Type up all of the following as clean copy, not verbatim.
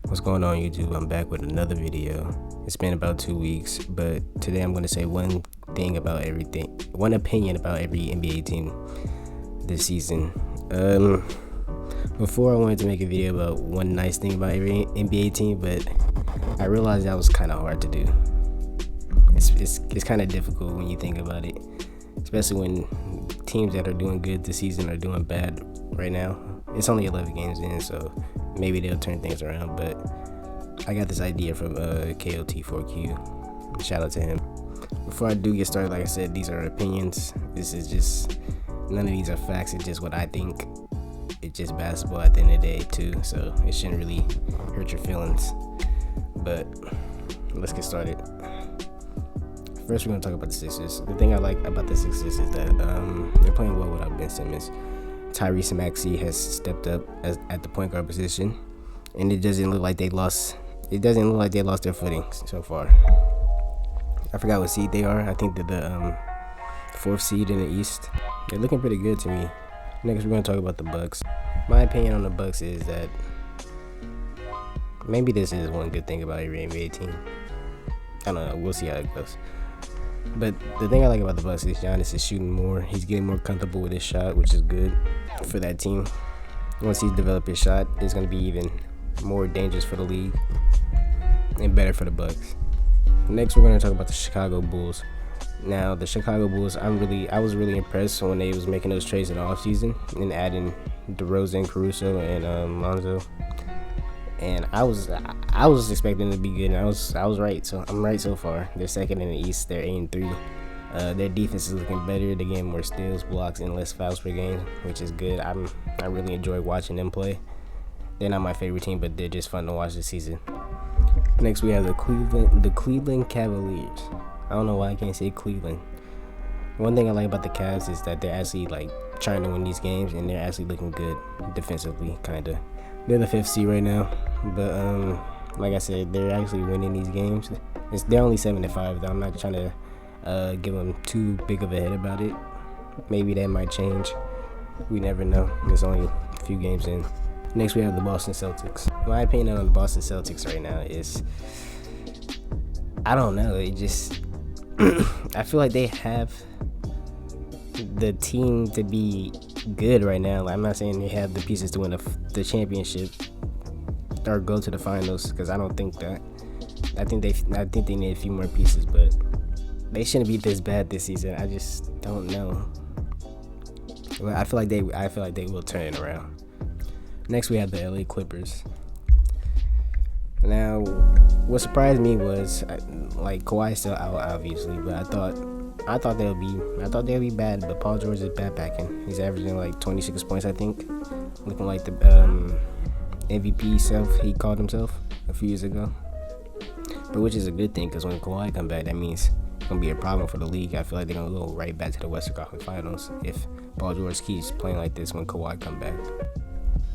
What's going on, YouTube? I'm back with another video. It's been about 2 weeks, but today I'm going to say one opinion about every NBA team this season. Before I wanted to make a video about one nice thing about every NBA team, but I realized that was kind of hard to do. It's kind of difficult when you think about it, especially when teams that are doing good this season are doing bad right now. It's only 11 games in, so maybe they'll turn things around, but I got this idea from KOT4Q. Shout out to him. Before I do get started, like I said, these are opinions. This is just, none of these are facts. It's just what I think. It's just basketball at the end of the day too, so it shouldn't really hurt your feelings. But let's get started. First, we're going to talk about the Sixers. The thing I like about the Sixers is that they're playing well without Ben Simmons. Tyrese Maxey has stepped up at the point guard position, and it doesn't look like they lost. It doesn't look like they lost their footing so far. I forgot what seed they are. I think they're the fourth seed in the East. They're looking pretty good to me. Next, we're going to talk about the Bucks. My opinion on the Bucks is that maybe this is one good thing about every NBA team. I don't know. We'll see how it goes. But the thing I like about the Bucks is Giannis is shooting more. He's getting more comfortable with his shot, which is good for that team. Once he's developed his shot, it's going to be even more dangerous for the league and better for the Bucks. Next, we're going to talk about the Chicago Bulls. Now, the Chicago Bulls, I was really impressed when they was making those trades in the offseason and adding DeRozan, Caruso, and Lonzo. And I was expecting them to be good, and I was right. So I'm right so far. They're second in the East. They're 8-3. Their defense is looking better. They're getting more steals, blocks, and less fouls per game, which is good. I really enjoy watching them play. They're not my favorite team, but they're just fun to watch this season. Next, we have the Cleveland Cavaliers. I don't know why I can't say Cleveland. One thing I like about the Cavs is that they're actually trying to win these games, and they're actually looking good defensively, kinda. They're the 5th seed right now, but like I said, they're actually winning these games. They're only 7-5. I'm not trying to give them too big of a head about it. Maybe that might change. We never know. There's only a few games in. Next, we have the Boston Celtics. My opinion on the Boston Celtics right now is, I don't know. It just, I feel like they have the team to be good right now. I'm not saying they have the pieces to win the championship or go to the finals, because I don't think that. I think they need a few more pieces, but they shouldn't be this bad this season. I just don't know. But I feel like they will turn it around. Next, we have the LA Clippers. Now, what surprised me was Kawhi's still out, obviously, but I thought they'll be bad. But Paul George is backpacking. He's averaging 26 points, I think, looking like the MVP self he called himself a few years ago. But which is a good thing, because when Kawhi come back, that means it's gonna be a problem for the league. I feel like they're gonna go right back to the Western Conference Finals if Paul George keeps playing like this when Kawhi come back.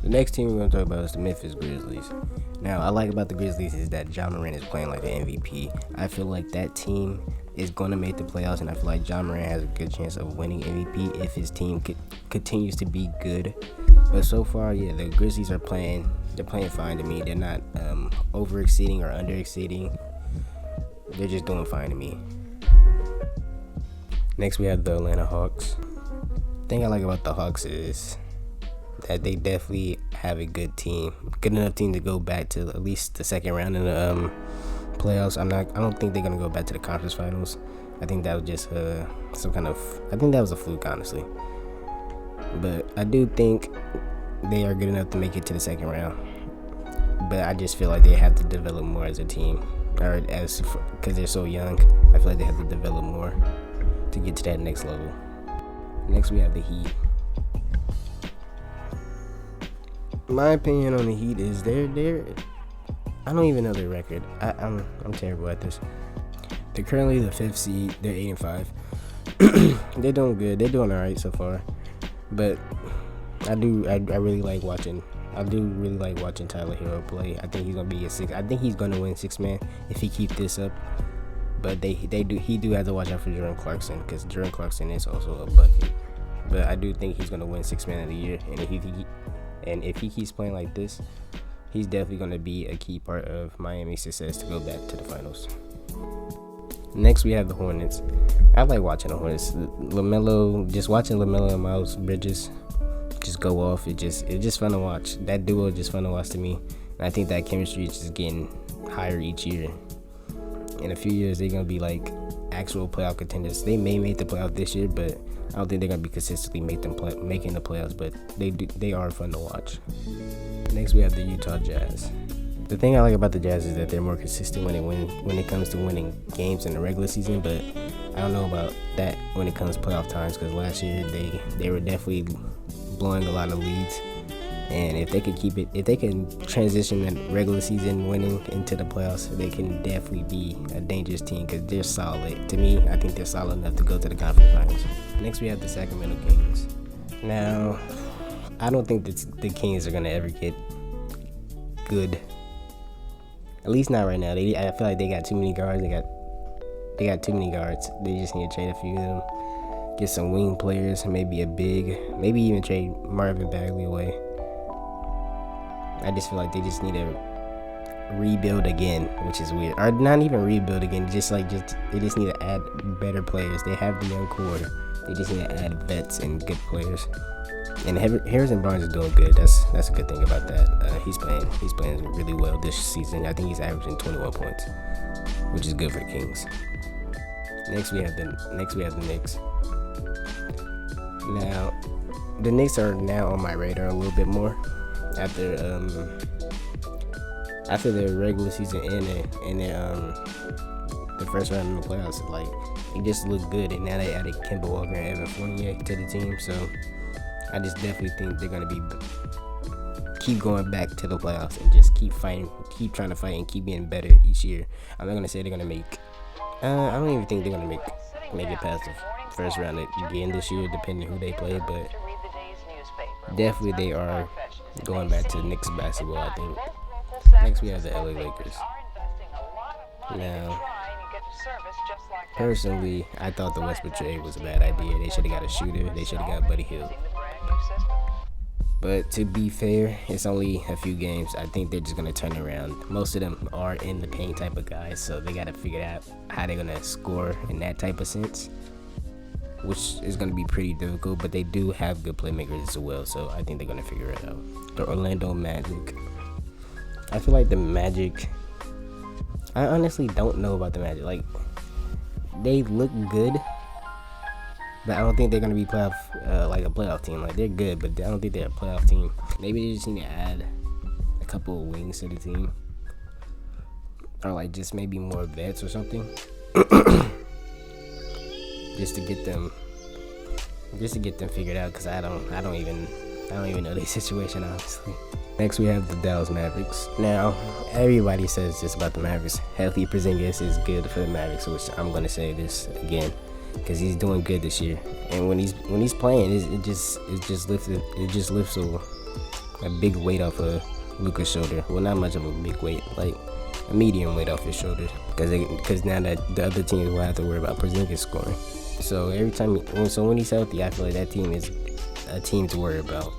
The next team we're going to talk about is the Memphis Grizzlies. Now, I like about the Grizzlies is that Ja Morant is playing like the MVP. I feel like that team is going to make the playoffs, and I feel like Ja Morant has a good chance of winning MVP if his team continues to be good. But so far, yeah, the Grizzlies are playing fine to me. They're not over-exceeding or under-exceeding. They're just doing fine to me. Next, we have the Atlanta Hawks. The thing I like about the Hawks is that they definitely have a good enough team to go back to at least the second round in the playoffs. I don't think they're gonna go back to the conference finals. I think that was just I think that was a fluke, honestly. But I do think they are good enough to make it to the second round. But I just feel like they have to develop more as a team, because they're so young. I feel like they have to develop more to get to that next level. Next, we have the Heat. My opinion on the Heat is they're I don't even know their record. I'm terrible at this. They're currently the 5th seed. They're 8-5. They're doing good. They're doing alright so far. But I really like watching. I do really like watching Tyler Hero play. I think he's gonna be I think he's gonna win 6-man if he keeps this up. But he do have to watch out for Jordan Clarkson, because Jordan Clarkson is also a bucket. But I do think he's gonna win 6-man of the year, and if he keeps playing like this, he's definitely going to be a key part of Miami's success to go back to the finals. Next, we have the Hornets. I like watching the Hornets. Just watching LaMelo and Miles Bridges just go off. It's just fun to watch. That duo is just fun to watch to me. And I think that chemistry is just getting higher each year. In a few years, they're going to be like actual playoff contenders. They may make the playoff this year, but I don't think they're going to be consistently making the playoffs, but they are fun to watch. Next, we have the Utah Jazz. The thing I like about the Jazz is that they're more consistent when it comes to winning games in the regular season, but I don't know about that when it comes to playoff times, because last year they were definitely blowing a lot of leads. And if they can transition the regular season winning into the playoffs, they can definitely be a dangerous team because they're solid. To me, I think they're solid enough to go to the conference finals. Next, we have the Sacramento Kings. Now, I don't think the Kings are going to ever get good. At least not right now. I feel like they got too many guards. They got too many guards. They just need to trade a few of them. Get some wing players, maybe a big, maybe even trade Marvin Bagley away. I just feel like they just need to rebuild again, which is weird. Or not even rebuild again, they just need to add better players. They have the young core. They just need to add vets and good players. And Harrison Barnes is doing good. That's a good thing about that. He's playing really well this season. I think he's averaging 21 points, which is good for the Kings. Next we have the Knicks. Now, the Knicks are now on my radar a little bit more after their regular season and the first round in the playoffs. Like, they just look good, and now they added Kemba Walker and Evan Fournier to the team. So I just definitely think they're gonna keep going back to the playoffs and just keep trying to fight and keep getting better each year. I'm not gonna say they're gonna make. I don't even think they're gonna make it past the first round again this year, depending who they play. But definitely they are going back to Knicks basketball, I think. Next, we have the LA Lakers. Now, personally, I thought the Westbrook trade was a bad idea. They should have got a shooter. They should have got Buddy Hield. But to be fair, it's only a few games. I think they're just going to turn around. Most of them are in the paint type of guys, so they got to figure out how they're going to score in that type of sense, which is going to be pretty difficult, but they do have good playmakers as well, so I think they're going to figure it out. The Orlando Magic. I feel like the Magic, I honestly don't know about the Magic. Like, they look good, but I don't think they're going to be a playoff team. Like, they're good, but I don't think they're a playoff team. Maybe they just need to add a couple of wings to the team, or like just maybe more vets or something. Just to get them figured out, because I don't even know their situation, honestly. Next, we have the Dallas Mavericks. Now, everybody says this about the Mavericks. Healthy Porzingis is good for the Mavericks, which I'm gonna say this again, because he's doing good this year. And when he's playing, it just lifts a big weight off of Luka's shoulder. Well, not much of a big weight, like a medium weight off his shoulder, because now that the other teams will have to worry about Porzingis scoring. So when he's healthy, I feel like that team is a team to worry about.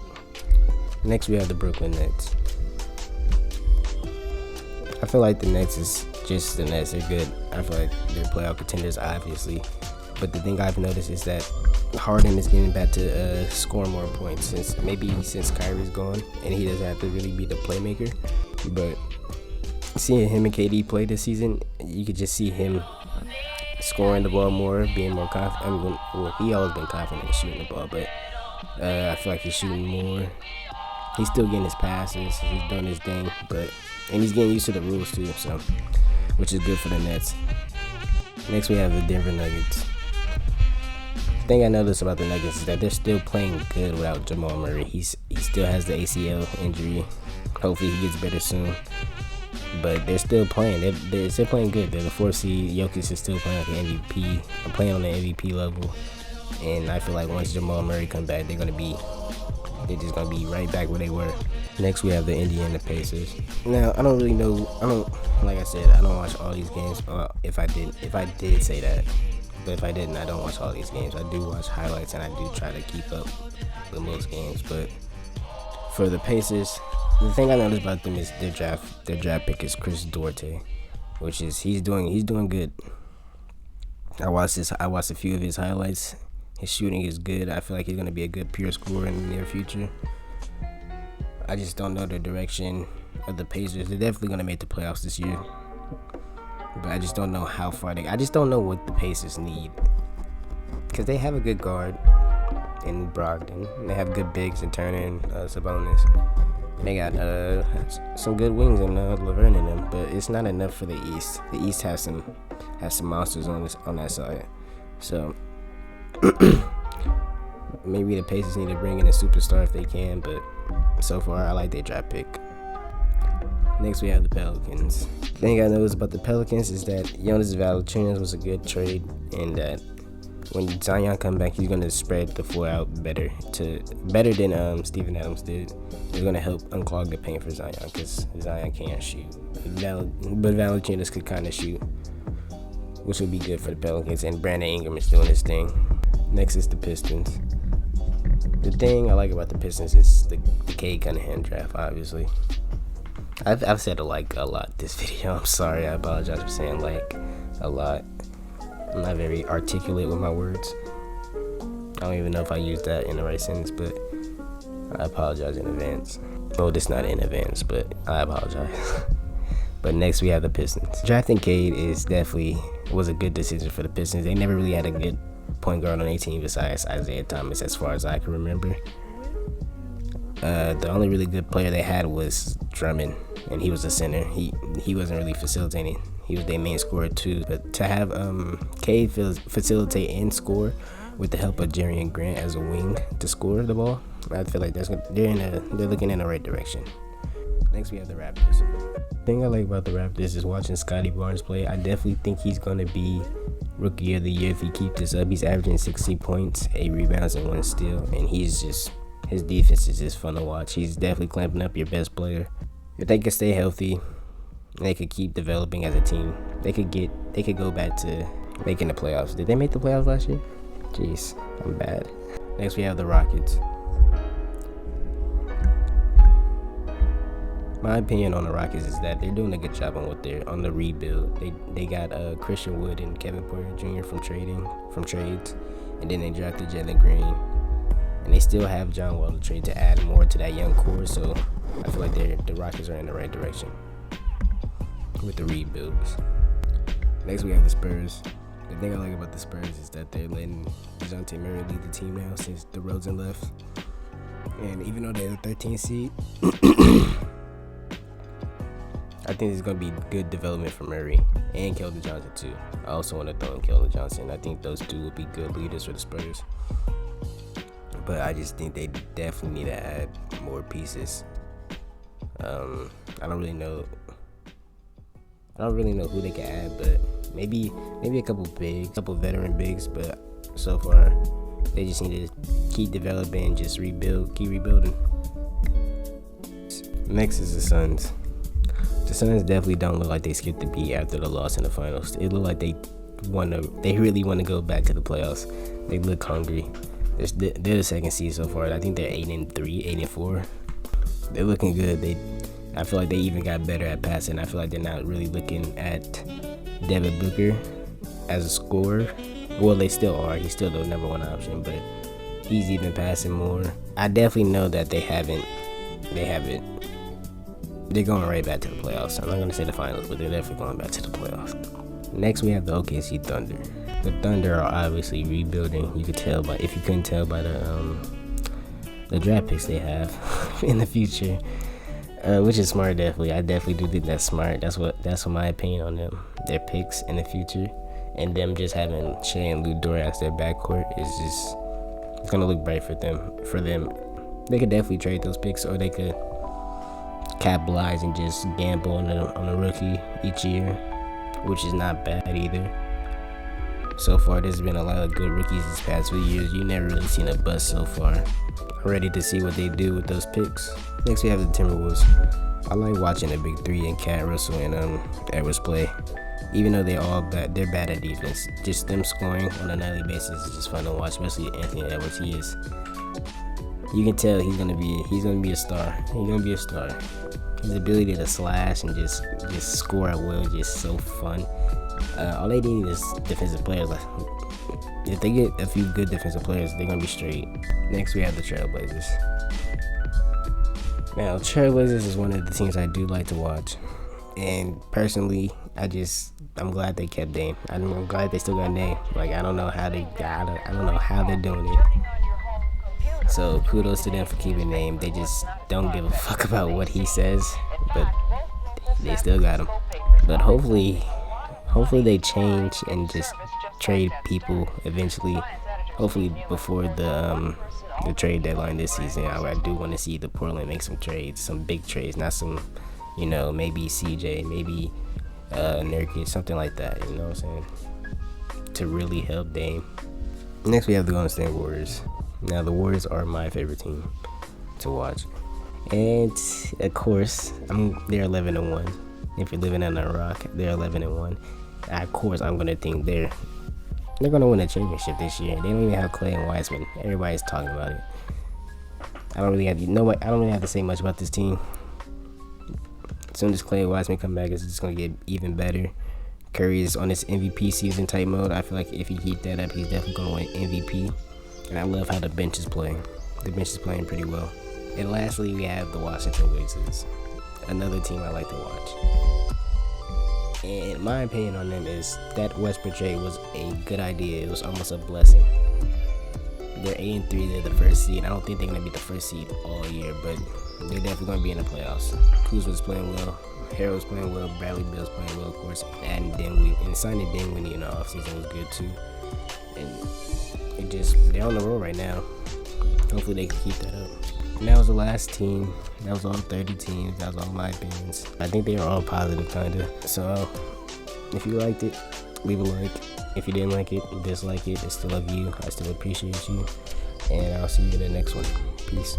Next, we have the Brooklyn Nets. I feel like the Nets is just the Nets. They're good. I feel like they're playoff contenders, obviously. But the thing I've noticed is that Harden is getting back to score more points since Kyrie's gone, and he doesn't have to really be the playmaker. But seeing him and KD play this season, you could just see him scoring the ball more, being more confident. He always been confident in shooting the ball, but I feel like he's shooting more. He's still getting his passes. He's doing his thing, and he's getting used to the rules too, so which is good for the Nets. Next, we have the Denver Nuggets. The thing I noticed about the Nuggets is that they're still playing good without Jamal Murray. He still has the ACL injury. Hopefully, he gets better soon. But they're still playing. They're still playing good. They're the 4th seed. Jokic is still playing like an MVP. I'm playing on the MVP level. And I feel like once Jamal Murray comes back, they're just gonna be right back where they were. Next, we have the Indiana Pacers. Now, I don't really know. Like I said, I don't watch all these games. If I did say that, but if I didn't, I don't watch all these games. I do watch highlights, and I do try to keep up with most games. But for the Pacers, The thing I noticed about them is their draft pick is Chris Duarte, which is he's doing good. I watched a few of his highlights. His shooting is good. I feel like he's gonna be a good pure scorer in the near future. I just don't know the direction of the Pacers. They're definitely gonna make the playoffs this year, but I just don't know how far I just don't know what the Pacers need, because they have a good guard in Brogdon. They have good bigs in Turner and Sabonis. They got some good wings in Laverne in them, but it's not enough for the East. The East has some monsters on that side. So maybe the Pacers need to bring in a superstar if they can, but so far I like their draft pick. Next we have the Pelicans. The thing I noticed about the Pelicans is that Jonas Valanciunas was a good trade, and that when Zion come back, he's gonna spread the floor out better than Steven Adams did. It's gonna help unclog the paint for Zion, because Zion can't shoot, but Valanciunas could kind of shoot, which would be good for the Pelicans. And Brandon Ingram is doing his thing. Next is the Pistons. The thing I like about the Pistons is the Cade Cunningham draft. Obviously, I've said a lot this video. I'm sorry. I apologize for saying a lot. I'm not very articulate with my words. I don't even know if I used that in the right sentence, but I apologize in advance. Well, it's not in advance, but I apologize. But next we have the Pistons. Drafting Cade was a good decision for the Pistons. They never really had a good point guard on their team besides Isaiah Thomas, as far as I can remember. The only really good player they had was Drummond, and he was a center. He wasn't really facilitating. He was their main scorer too. But to have Cade facilitate and score with the help of Jerian Grant as a wing to score the ball, I feel like they're looking in the right direction. Next we have the Raptors. The thing I like about the Raptors is watching Scotty Barnes play. I definitely think he's gonna be Rookie of the Year if he keeps this up. He's averaging 60 points, 8 rebounds, and 1 steal, and his defense is just fun to watch. He's definitely clamping up your best player. If they could stay healthy, they could keep developing as a team, they could go back to making the playoffs. Did they make the playoffs last year? Jeez, I'm bad. Next we have the Rockets. My opinion on the Rockets is that they're doing a good job on the rebuild. They got Christian Wood and Kevin Porter Jr. from trades, and then they drafted Jalen Green, and they still have John Wall to trade to add more to that young core. So I feel like the Rockets are in the right direction with the rebuilds. Next we have the Spurs. The thing I like about the Spurs is that they're letting DeJounte Murray lead the team now since DeRozan left, and even though they're the 13th seed. I think it's going to be good development for Murray and Keldon Johnson too. I also want to throw in Keldon Johnson. I think those two will be good leaders for the Spurs. But I just think they definitely need to add more pieces. I don't really know who they can add, but maybe a couple veteran bigs. But so far, they just need to keep developing and just keep rebuilding. Next is the Suns. The Suns definitely don't look like they skipped a beat after the loss in the finals. It looked like they really want to go back to the playoffs. They look hungry. They're the second seed so far. I think they're 8-3, 8-4. They're looking good. I feel like they even got better at passing. I feel like they're not really looking at Devin Booker as a scorer. Well, they still are. He's still the number one option, but he's even passing more. I definitely know that they haven't. They're going right back to the playoffs. I'm not going to say the finals, but they're definitely going back to the playoffs. Next, we have the OKC Thunder. The Thunder are obviously rebuilding. You could tell if you couldn't tell by the draft picks they have in the future, which is smart. Definitely, I definitely do think that's smart. That's my opinion on them. Their picks in the future, and them just having Shea and Lou Dort as their backcourt it's gonna look bright for them. They could definitely trade those picks, or they could capitalize and just gamble on a rookie each year, which is not bad either. So far, there's been a lot of good rookies these past few years. You never really seen a bust so far. I'm ready to see what they do with those picks. Next, we have the Timberwolves. I like watching the big three and Cat Russell and Edwards play. Even though they're bad at defense. Just them scoring on a nightly basis is just fun to watch, especially Anthony Edwards. You can tell he's gonna be a star. He's gonna be a star. His ability to slash and just score at will is just so fun. All they need is defensive players. Like, if they get a few good defensive players, they're gonna be straight. Next, we have the Trailblazers. Now, Trailblazers is one of the teams I do like to watch, and personally, I'm glad they kept Dame. I'm glad they still got Dame. Like, I don't know how they're doing it. So kudos to them for keeping Dame. They just don't give a fuck about what he says, but they still got him. But hopefully they change and just trade people eventually. Hopefully before the trade deadline this season. I do want to see the Portland make some trades, some big trades, not some, maybe CJ, maybe Nurkic, something like that. You know what I'm saying? To really help Dame. Next, we have the Golden State Warriors. Now, the Warriors are my favorite team to watch, and of course, they're 11-1. If you're living under a rock, they're 11-1. Of course, I'm gonna think they're gonna win a championship this year. They don't even have Clay and Wiseman. Everybody's talking about it. I don't really have to say much about this team. As soon as Clay and Wiseman come back, it's just gonna get even better. Curry is on this MVP season type mode. I feel like if he keep that up, he's definitely gonna win MVP. And I love how the bench is playing. The bench is playing pretty well. And lastly, we have the Washington Wizards, another team I like to watch. And my opinion on them is that Westbrook trade was a good idea. It was almost a blessing. They're 8-3. They're the first seed. I don't think they're gonna be the first seed all year, but they're definitely gonna be in the playoffs. Kuzma's playing well. Harrell's playing well. Bradley Beal's playing well, of course. And signing Dinwiddie in the offseason was good too. And they're on the roll right now. Hopefully they can keep that up. And that was the last team. That was all 30 teams. That was all my opinions. I think they were all positive, kinda. So if you liked it, leave a like. If you didn't like it, dislike it. It's still up to you. I still appreciate you. And I'll see you in the next one. Peace.